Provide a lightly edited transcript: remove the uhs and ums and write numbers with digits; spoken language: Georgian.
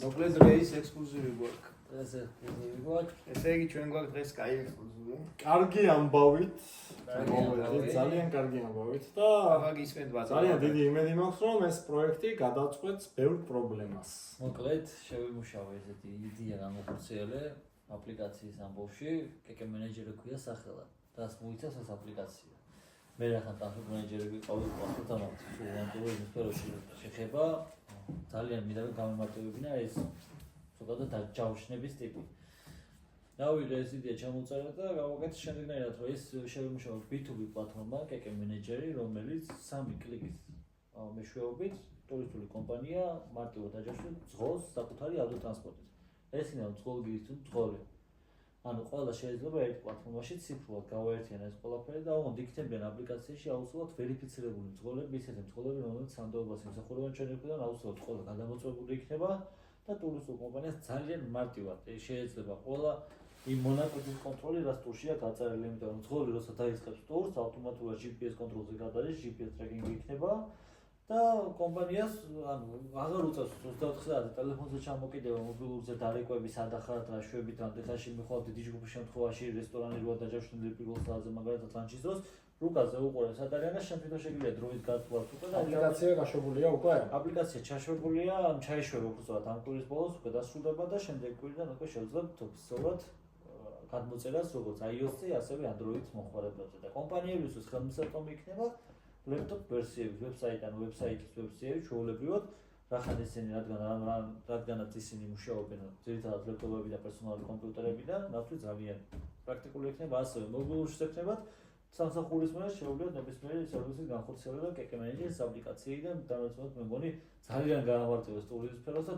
მოკლედ დღეს ექსკლუზივი გვაქვს. დღეს ექსკლუზივი გვაქვს. ესე იგი ჩვენ გვაქვს დღეს კაი ექსკლუზივი. კარგი ამბავით. ძალიან კარგი ამბავით და აბა გისმენთ ბატონო. ძალიან დიდი იმედი მაქვს რომ ეს პროექტი გადაწყვეტს ბევრ პრობლემას. მოკლედ შევიმუშავე ესეთი იდეა გამოფხსიალე აპლიკაციის ამბავში, კეკე მენეჯერი ქვია სახელად. დას მოიცავს ეს აპლიკაცია. მე რახან ტრანსპორტ მენეჯერი ვიყავი პასპორტამაც, სულ სფეროში შეხება ძალიან მინდა გამემართებინა ეს ზოგადად დაჯავშნების ტიპი. დავიღე ეს იდეა ჩამოწერა და გავაკეთე შემდეგნაირად, რომ ეს შევიმუშავე B2B პლატფორმა, კეკე მენეჯერი, რომელიც 3 კლიკის მეშვეობით ტურისტული კომპანია მარტივად აჯავშნებს ძღოლს საკუთარი ავტოტრანსპორტით. ეს είναι ძღოლგირის თუ ძღოლი. ანუ ყველა შეიძლება ერთ პლატფორმაში ციფრულად გავაერთიანა ეს ყველაფერი და ოღონდ იქნებიან აპლიკაციაში აუცილებლად ვერიფიცირებული ძღოლები, ისეთი ძღოლები, რომლებიც სანდოობას იმსახურებენ ჩვენი მხრიდან, აუცილებლად ყველა გადამოწმებული იქნება და ტურისტულ კომპანიას ძალიან მარტივად შეიძლება ყველა იმ მონაკვეთის კონტროლი, რაც ტურშია გაწერილი, იმიტომ რომ ძღოლი როცა დაიწყებს ტურს, ავტომატურად GPS კონტროლზე გადადის, GPS ტრეკინგი იქნება და კომპანიას ანუ აღარ უწევს 24 საათი ტელეფონზე ჩამოკიდება, მობილურზე დარიკვები, სად ახართ, რა შვებით, რამდენ ხანში მიხვალთ დიდი ჯგუფის შემთხვევაში რესტორანი როა დაჯავშნილი პირველ საათზე, მაგალითად ლანჩის დროს, რუკაზე უყურე სად არის და შენ თვითონ შეგიძლია დროით გათვლათ უკვე და აპლიკაცია გაშვებულია უკვე? აპლიკაცია ჩაშვებულია, ჩაიშვება უბრალოდ ამ კვირის ბოლოს უკვე დასრულდება და შემდეგ კვირიდან უკვე შევძლებთ ოფიციალურად გადმოწერას როგორც iOS-ზე, ასევე Android-ის მომხმარებლებზე და კომპანიებისთვის ხელმისაწვდომი იქნება ლეპტოპ ვერსიების, ვებსაიტის ვერსიები ჩვეულებრივად, რახან ისინი რადგანაც ისინი მუშაობენ ძირითადად ლეპტოპები და პერსონალური კომპიუტერებიდან, ნავთვი ძალიან პრაქტიკული იქნება, ასევე მობილურში შექმნებათ სამსახურის მერე შეუძლიათ ნებისმიერი სერვისის განხორციელება კეკე მენეჯერის აპლიკაციიდან, დამეცნოთ მე მგონი ძალიან გაამართლებს ტურიზმ სფეროს და